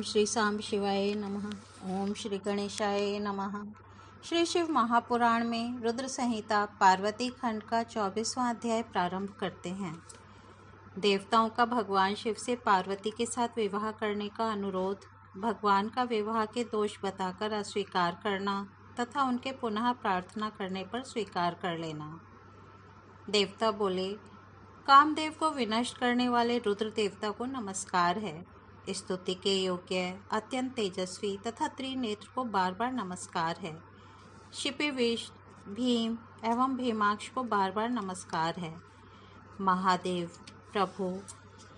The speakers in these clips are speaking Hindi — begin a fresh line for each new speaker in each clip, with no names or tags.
ओम श्री सांब शिवाय नमः। ओम श्री गणेशाय नमः। श्री शिव महापुराण में रुद्र संहिता पार्वती खंड का 24वां अध्याय प्रारंभ करते हैं। देवताओं का भगवान शिव से पार्वती के साथ विवाह करने का अनुरोध, भगवान का विवाह के दोष बताकर अस्वीकार करना तथा उनके पुनः प्रार्थना करने पर स्वीकार कर लेना। देवता बोले, कामदेव को विनष्ट करने वाले रुद्र देवता को नमस्कार है। स्तुति के योग्य, अत्यंत तेजस्वी तथा त्रिनेत्र को बार बार नमस्कार है। शिपिविष, भीम एवं भीमाक्ष को बार बार नमस्कार है। महादेव, प्रभु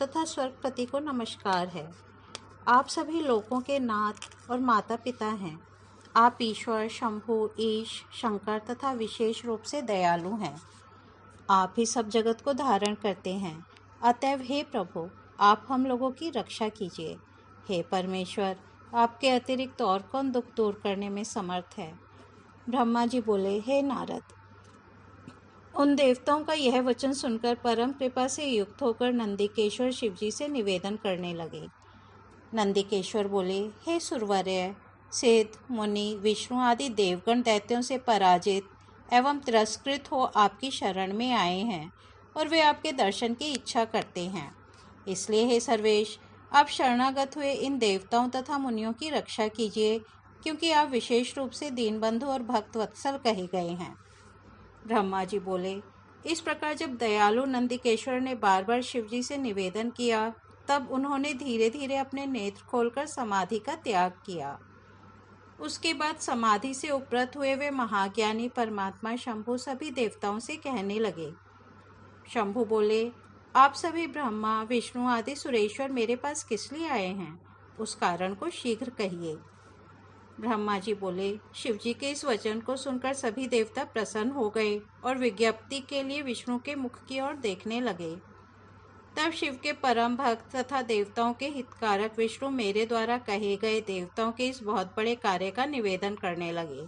तथा स्वर्गपति को नमस्कार है। आप सभी लोगों के नाथ और माता पिता हैं। आप ईश्वर, शंभु, ईश, शंकर तथा विशेष रूप से दयालु हैं। आप ही सब जगत को धारण करते हैं। अतएव हे प्रभु, आप हम लोगों की रक्षा कीजिए। हे परमेश्वर, आपके अतिरिक्त और कौन दुख दूर करने में समर्थ है। ब्रह्मा जी बोले, हे नारद, उन देवताओं का यह वचन सुनकर परम कृपा से युक्त होकर नंदिकेश्वर शिवजी से निवेदन करने लगे। नंदिकेश्वर बोले, हे सुरवर्य, सिद्ध, मुनि, विष्णु आदि देवगण दैत्यों से पराजित एवं तिरस्कृत हो आपकी शरण में आए हैं और वे आपके दर्शन की इच्छा करते हैं। इसलिए हे सर्वेश, आप शरणागत हुए इन देवताओं तथा मुनियों की रक्षा कीजिए, क्योंकि आप विशेष रूप से दीनबंधु और भक्त वत्सल कहे गए हैं। ब्रह्मा जी बोले, इस प्रकार जब दयालु नंदिकेश्वर ने बार बार शिवजी से निवेदन किया, तब उन्होंने धीरे धीरे अपने नेत्र खोलकर समाधि का त्याग किया। उसके बाद समाधि से उपरत हुए वे महाज्ञानी परमात्मा शंभु सभी देवताओं से कहने लगे। शंभु बोले, आप सभी ब्रह्मा, विष्णु आदि सुरेश्वर मेरे पास किस लिए आए हैं? उस कारण को शीघ्र कहिए। ब्रह्मा जी बोले, शिवजी के इस वचन को सुनकर सभी देवता प्रसन्न हो गए और विज्ञप्ति के लिए विष्णु के मुख की ओर देखने लगे। तब शिव के परम भक्त तथा देवताओं के हितकारक विष्णु मेरे द्वारा कहे गए देवताओं के इस बहुत बड़े कार्य का निवेदन करने लगे।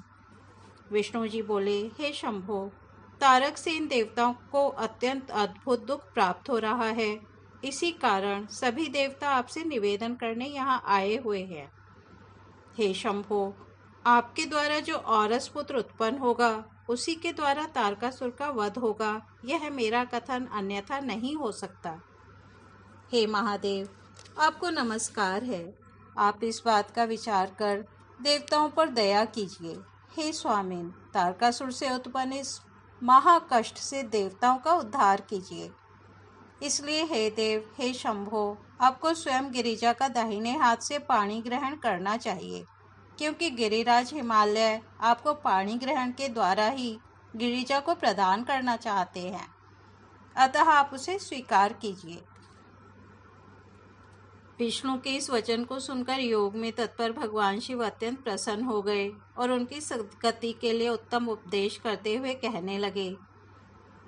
विष्णु जी बोले, हे शंभो, तारक से इन देवताओं को अत्यंत अद्भुत दुख प्राप्त हो रहा है। इसी कारण सभी देवता आपसे निवेदन करने यहाँ आए हुए हैं। हे शंभो, आपके द्वारा जो औरस पुत्र उत्पन्न होगा, उसी के द्वारा तारकासुर का वध होगा। यह मेरा कथन अन्यथा नहीं हो सकता। हे महादेव, आपको नमस्कार है। आप इस बात का विचार कर देवताओं पर दया कीजिए। हे स्वामिन, तारकासुर से उत्पन्न इस महाकष्ट से देवताओं का उद्धार कीजिए। इसलिए हे देव, हे शंभो, आपको स्वयं गिरिजा का दाहिने हाथ से पाणी ग्रहण करना चाहिए, क्योंकि गिरिराज हिमालय आपको पाणी ग्रहण के द्वारा ही गिरिजा को प्रदान करना चाहते हैं। अतः आप उसे स्वीकार कीजिए। विष्णु के इस वचन को सुनकर योग में तत्पर भगवान शिव अत्यंत प्रसन्न हो गए और उनकी सद्गति के लिए उत्तम उपदेश करते हुए कहने लगे।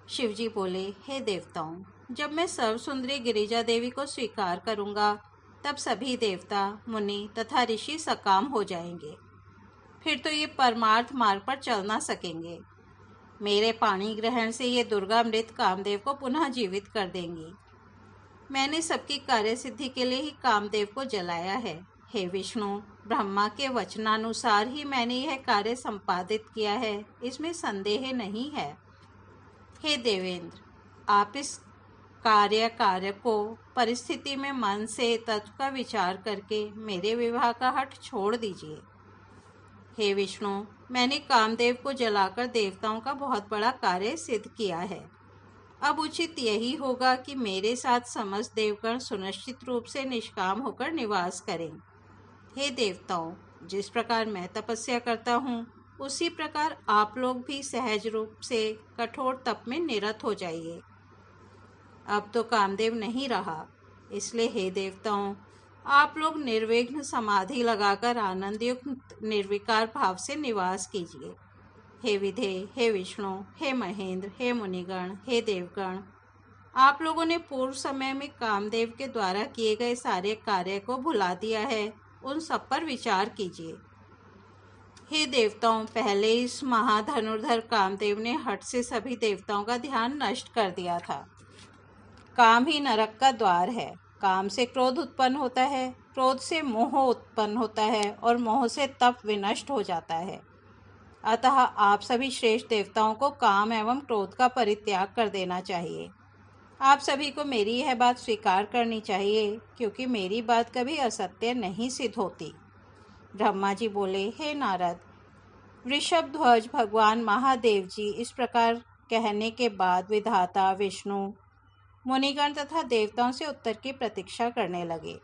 शिवजी बोले, हे देवताओं, जब मैं सर्वसुंदरी गिरिजा देवी को स्वीकार करूंगा, तब सभी देवता, मुनि तथा ऋषि सकाम हो जाएंगे। फिर तो ये परमार्थ मार्ग पर चल ना सकेंगे। मेरे पाणी ग्रहण से ये दुर्गा मृत कामदेव को पुनः जीवित कर देंगी। मैंने सबकी कार्य सिद्धि के लिए ही कामदेव को जलाया है। हे विष्णु, ब्रह्मा के वचनानुसार ही मैंने यह कार्य संपादित किया है, इसमें संदेह नहीं है। हे देवेंद्र, आप इस कार्य को परिस्थिति में मन से तत्व का विचार करके मेरे विवाह का हठ छोड़ दीजिए। हे विष्णु, मैंने कामदेव को जलाकर देवताओं का बहुत बड़ा कार्य सिद्ध किया है। अब उचित यही होगा कि मेरे साथ समस्त देवगण सुनिश्चित रूप से निष्काम होकर निवास करें। हे देवताओं, जिस प्रकार मैं तपस्या करता हूँ, उसी प्रकार आप लोग भी सहज रूप से कठोर तप में निरत हो जाइए। अब तो कामदेव नहीं रहा, इसलिए हे देवताओं, आप लोग निर्विघ्न समाधि लगाकर आनंदयुक्त निर्विकार भाव से निवास कीजिए। हे विधे, हे विष्णु, हे महेंद्र, हे मुनिगण, हे देवगण, आप लोगों ने पूर्व समय में कामदेव के द्वारा किए गए सारे कार्य को भुला दिया है। उन सब पर विचार कीजिए। हे देवताओं, पहले इस महाधनुर्धर कामदेव ने हठ से सभी देवताओं का ध्यान नष्ट कर दिया था। काम ही नरक का द्वार है। काम से क्रोध उत्पन्न होता है, क्रोध से मोह उत्पन्न होता है और मोह से तप विनष्ट हो जाता है। अतः आप सभी श्रेष्ठ देवताओं को काम एवं क्रोध का परित्याग कर देना चाहिए। आप सभी को मेरी यह बात स्वीकार करनी चाहिए, क्योंकि मेरी बात कभी असत्य नहीं सिद्ध होती। ब्रह्मा जी बोले, हे नारद, वृषभ ध्वज भगवान महादेव जी इस प्रकार कहने के बाद विधाता विष्णु, मुनिगण तथा देवताओं से उत्तर की प्रतीक्षा करने लगे।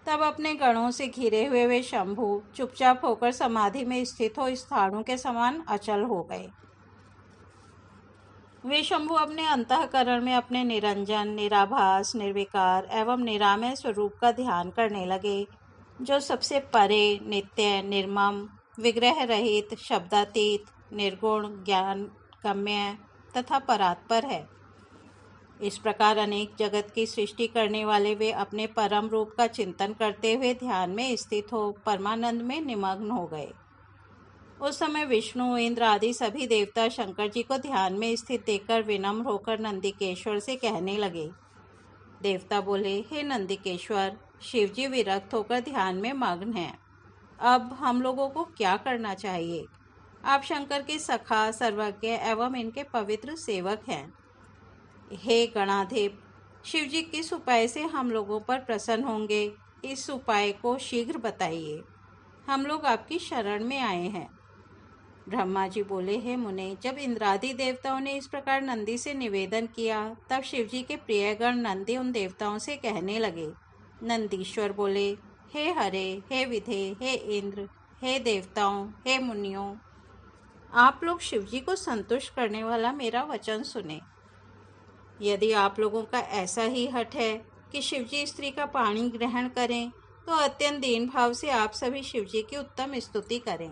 तब अपने गणों से घिरे हुए वे शंभु चुपचाप होकर समाधि में स्थित हो स्थाणु के समान अचल हो गए। वे शंभु अपने अंतःकरण में अपने निरंजन, निराभास, निर्विकार एवं निरामय स्वरूप का ध्यान करने लगे, जो सबसे परे, नित्य, निर्मम, विग्रह रहित, शब्दातीत, निर्गुण, ज्ञान गम्य तथा परात्पर है। इस प्रकार अनेक जगत की सृष्टि करने वाले वे अपने परम रूप का चिंतन करते हुए ध्यान में स्थित हो परमानंद में निमग्न हो गए। उस समय विष्णु, इंद्र आदि सभी देवता शंकर जी को ध्यान में स्थित देखकर विनम्र होकर नंदिकेश्वर से कहने लगे। देवता बोले, हे नंदिकेश्वर, शिवजी विरक्त होकर ध्यान में मग्न हैं। अब हम लोगों को क्या करना चाहिए? आप शंकर के सखा, सर्वज्ञ एवं इनके पवित्र सेवक हैं। हे गणाधिप, शिवजी किस उपाय से हम लोगों पर प्रसन्न होंगे, इस उपाय को शीघ्र बताइए। हम लोग आपकी शरण में आए हैं। ब्रह्मा जी बोले, हे मुने, जब इंद्रादि देवताओं ने इस प्रकार नंदी से निवेदन किया, तब शिवजी के प्रियगण नंदी उन देवताओं से कहने लगे। नंदीश्वर बोले, हे हरे, हे विधे, हे इंद्र, हे देवताओं, हे मुनियों, आप लोग शिवजी को संतुष्ट करने वाला मेरा वचन सुने। यदि आप लोगों का ऐसा ही हठ है कि शिवजी स्त्री का पाणी ग्रहण करें, तो अत्यंत दीन भाव से आप सभी शिवजी की उत्तम स्तुति करें।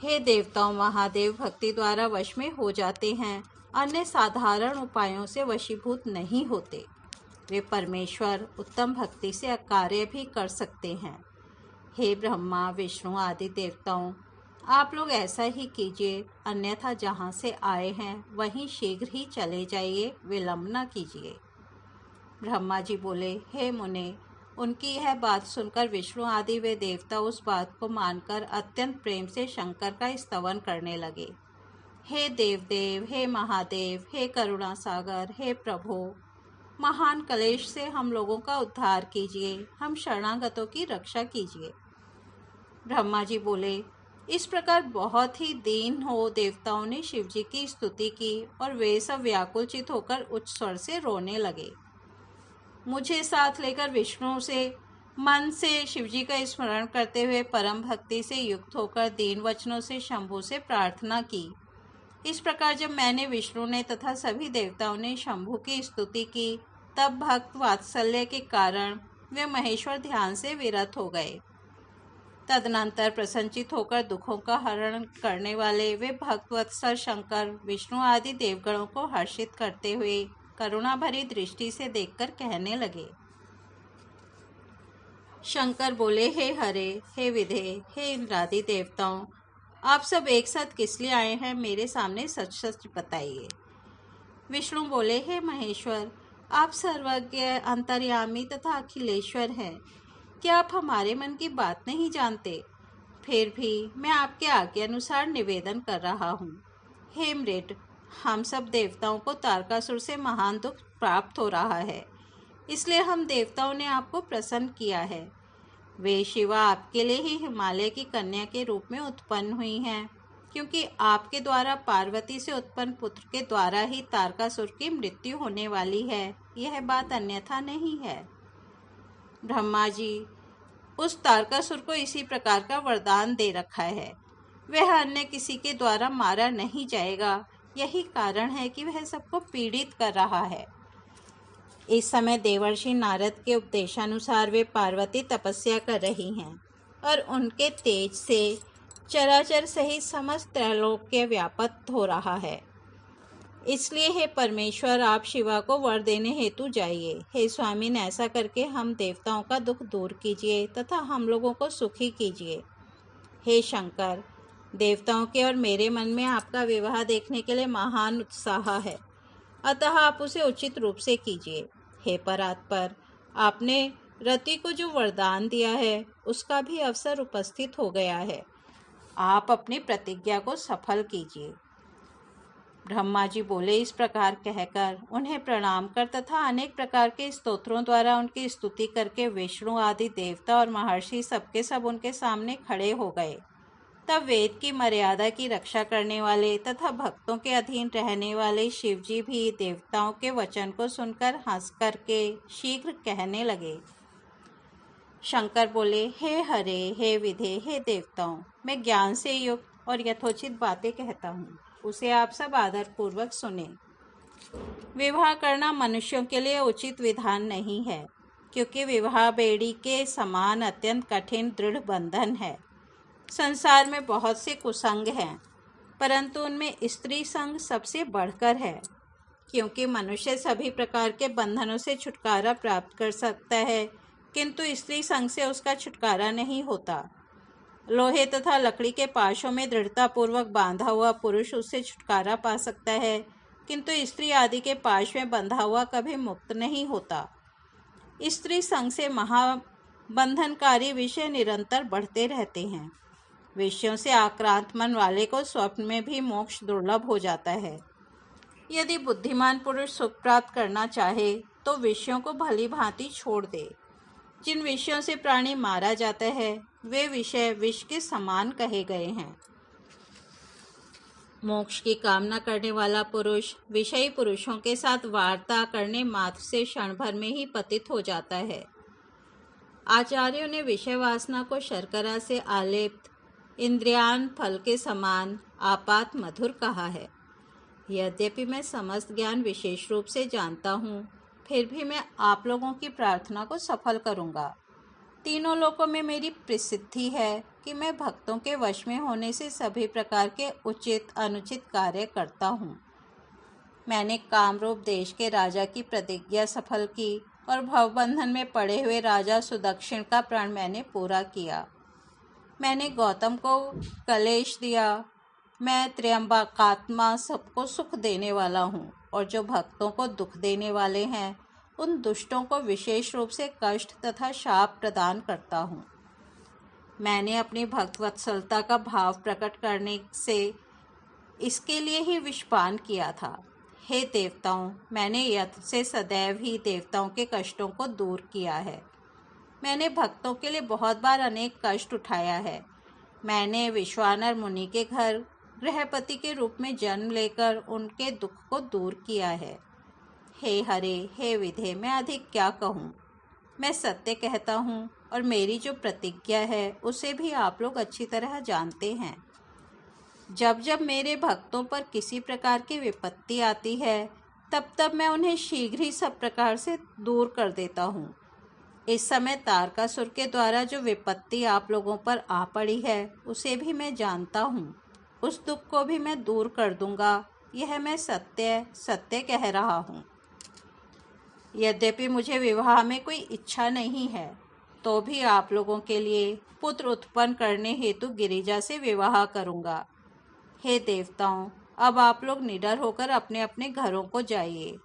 हे देवताओं, महादेव भक्ति द्वारा वश में हो जाते हैं, अन्य साधारण उपायों से वशीभूत नहीं होते। वे परमेश्वर उत्तम भक्ति से कार्य भी कर सकते हैं। हे ब्रह्मा, विष्णु आदि देवताओं, आप लोग ऐसा ही कीजिए, अन्यथा जहाँ से आए हैं वहीं शीघ्र ही चले जाइए, विलंब न कीजिए। ब्रह्मा जी बोले, हे मुने, उनकी यह बात सुनकर विष्णु आदि वे देवता उस बात को मानकर अत्यंत प्रेम से शंकर का स्तवन करने लगे। हे देवदेव, हे महादेव, हे करुणा सागर, हे प्रभो, महान कलेश से हम लोगों का उद्धार कीजिए, हम शरणागतों की रक्षा कीजिए। ब्रह्मा जी बोले, इस प्रकार बहुत ही दीन हो देवताओं ने शिवजी की स्तुति की और वे सब व्याकुलचित होकर उच्च स्वर से रोने लगे। मुझे साथ लेकर विष्णु से मन से शिवजी का स्मरण करते हुए परम भक्ति से युक्त होकर दीन वचनों से शंभु से प्रार्थना की। इस प्रकार जब मैंने, विष्णु ने तथा सभी देवताओं ने शंभु की स्तुति की, तब भक्त वात्सल्य के कारण वे महेश्वर ध्यान से विरत हो गए। तदनंतर प्रसन्नचित होकर दुखों का हरण करने वाले वे भक्तवत्सल शंकर विष्णु आदि देवगणों को हर्षित करते हुए करुणा भरी दृष्टि से देखकर कहने लगे। शंकर बोले, हे हरे, हे विधे, हे इंद्रादि देवताओं, आप सब एक साथ किस लिए आए हैं, मेरे सामने सच सच बताइए। विष्णु बोले, हे महेश्वर, आप सर्वज्ञ, अंतर्यामी तथा अखिलेश्वर हैं। क्या आप हमारे मन की बात नहीं जानते? फिर भी मैं आपके आज्ञा अनुसार निवेदन कर रहा हूँ। हे मृड, हम सब देवताओं को तारकासुर से महान दुख प्राप्त हो रहा है, इसलिए हम देवताओं ने आपको प्रसन्न किया है। वे शिवा आपके लिए ही हिमालय की कन्या के रूप में उत्पन्न हुई हैं, क्योंकि आपके द्वारा पार्वती से उत्पन्न पुत्र के द्वारा ही तारकासुर की मृत्यु होने वाली है। यह बात अन्यथा नहीं है। ब्रह्मा जी, उस तारकासुर को इसी प्रकार का वरदान दे रखा है, वह अन्य किसी के द्वारा मारा नहीं जाएगा। यही कारण है कि वह सबको पीड़ित कर रहा है। इस समय देवर्षि नारद के उपदेशानुसार वे पार्वती तपस्या कर रही हैं और उनके तेज से चराचर सहित समस्त त्रैलोक्य व्याप्त हो रहा है। इसलिए हे परमेश्वर, आप शिवा को वर देने हेतु जाइए। हे स्वामीन, ऐसा करके हम देवताओं का दुख दूर कीजिए तथा हम लोगों को सुखी कीजिए। हे शंकर, देवताओं के और मेरे मन में आपका विवाह देखने के लिए महान उत्साह है, अतः आप उसे उचित रूप से कीजिए। हे परात्पर, आपने रति को जो वरदान दिया है उसका भी अवसर उपस्थित हो गया है। आप अपनी प्रतिज्ञा को सफल कीजिए। ब्रह्मा जी बोले। इस प्रकार कहकर उन्हें प्रणाम कर तथा अनेक प्रकार के स्तोत्रों द्वारा उनकी स्तुति करके विष्णु आदि देवता और महर्षि सबके सब उनके सामने खड़े हो गए। तब वेद की मर्यादा की रक्षा करने वाले तथा भक्तों के अधीन रहने वाले शिवजी भी देवताओं के वचन को सुनकर हंस करके शीघ्र कहने लगे। शंकर बोले, हे हरे, हे विधे, हे देवताओं, मैं ज्ञान से युक्त और यथोचित बातें कहता हूँ, उसे आप सब आदरपूर्वक सुने। विवाह करना मनुष्यों के लिए उचित विधान नहीं है, क्योंकि विवाह बेड़ी के समान अत्यंत कठिन दृढ़ बंधन है। संसार में बहुत से कुसंग हैं, परंतु उनमें स्त्री संग सबसे बढ़कर है, क्योंकि मनुष्य सभी प्रकार के बंधनों से छुटकारा प्राप्त कर सकता है, किंतु स्त्री संग से उसका छुटकारा नहीं होता। लोहे तथा लकड़ी के पाशों में दृढ़तापूर्वक बांधा हुआ पुरुष उससे छुटकारा पा सकता है, किंतु स्त्री आदि के पाश में बंधा हुआ कभी मुक्त नहीं होता। स्त्री संग से महाबंधनकारी विषय निरंतर बढ़ते रहते हैं। विषयों से आक्रांत मन वाले को स्वप्न में भी मोक्ष दुर्लभ हो जाता है। यदि बुद्धिमान पुरुष सुख प्राप्त करना चाहे तो विषयों को भली भांति छोड़ दे। जिन विषयों से प्राणी मारा जाता है वे विषय विष के समान कहे गए हैं। मोक्ष की कामना करने वाला पुरुष विषयी पुरुषों के साथ वार्ता करने मात्र से क्षण भर में ही पतित हो जाता है। आचार्यों ने विषय वासना को शर्करा से आलेप्त इंद्रियान फल के समान आपात मधुर कहा है। यद्यपि मैं समस्त ज्ञान विशेष रूप से जानता हूँ, फिर भी मैं आप लोगों की प्रार्थना को सफल करूँगा। तीनों लोकों में मेरी प्रसिद्धि है कि मैं भक्तों के वश में होने से सभी प्रकार के उचित अनुचित कार्य करता हूँ। मैंने कामरूप देश के राजा की प्रतिज्ञा सफल की और भवबंधन में पड़े हुए राजा सुदक्षिण का प्रण मैंने पूरा किया। मैंने गौतम को कलेश दिया। मैं त्र्यंबकात्मा सबको सुख देने वाला हूँ, और जो भक्तों को दुख देने वाले हैं उन दुष्टों को विशेष रूप से कष्ट तथा शाप प्रदान करता हूँ। मैंने अपनी भक्त वत्सलता का भाव प्रकट करने से इसके लिए ही विषपान किया था। हे देवताओं, मैंने यत्न से सदैव ही देवताओं के कष्टों को दूर किया है। मैंने भक्तों के लिए बहुत बार अनेक कष्ट उठाया है। मैंने विश्वानर मुनि के घर गृहपति के रूप में जन्म लेकर उनके दुख को दूर किया है। हे हरे, हे विधे, मैं अधिक क्या कहूँ। मैं सत्य कहता हूँ और मेरी जो प्रतिज्ञा है उसे भी आप लोग अच्छी तरह जानते हैं। जब जब मेरे भक्तों पर किसी प्रकार की विपत्ति आती है तब तब मैं उन्हें शीघ्र ही सब प्रकार से दूर कर देता हूँ। इस समय तारकासुर के द्वारा जो विपत्ति आप लोगों पर आ पड़ी है उसे भी मैं जानता हूँ। उस दुख को भी मैं दूर कर दूंगा। यह मैं सत्य सत्य कह रहा हूँ। यद्यपि मुझे विवाह में कोई इच्छा नहीं है, तो भी आप लोगों के लिए पुत्र उत्पन्न करने हेतु गिरिजा से विवाह करूँगा। हे देवताओं, अब आप लोग निडर होकर अपने अपने घरों को जाइए।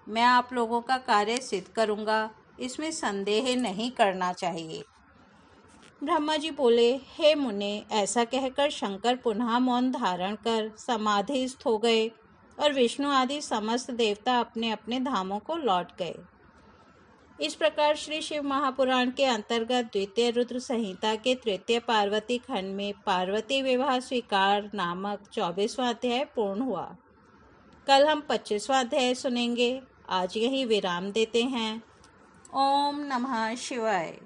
मैं आप लोगों का कार्य सिद्ध करूँगा, इसमें संदेह नहीं करना चाहिए। ब्रह्मा जी बोले, हे मुने, ऐसा कहकर शंकर पुनः मौन धारण कर समाधिस्थ हो गए और विष्णु आदि समस्त देवता अपने अपने धामों को लौट गए। इस प्रकार श्री शिव महापुराण के अंतर्गत द्वितीय रुद्र संहिता के तृतीय पार्वती खंड में पार्वती विवाह स्वीकार नामक 24वां अध्याय पूर्ण हुआ। कल हम 25वां अध्याय सुनेंगे। आज यही विराम देते हैं। ओम नमः शिवाय।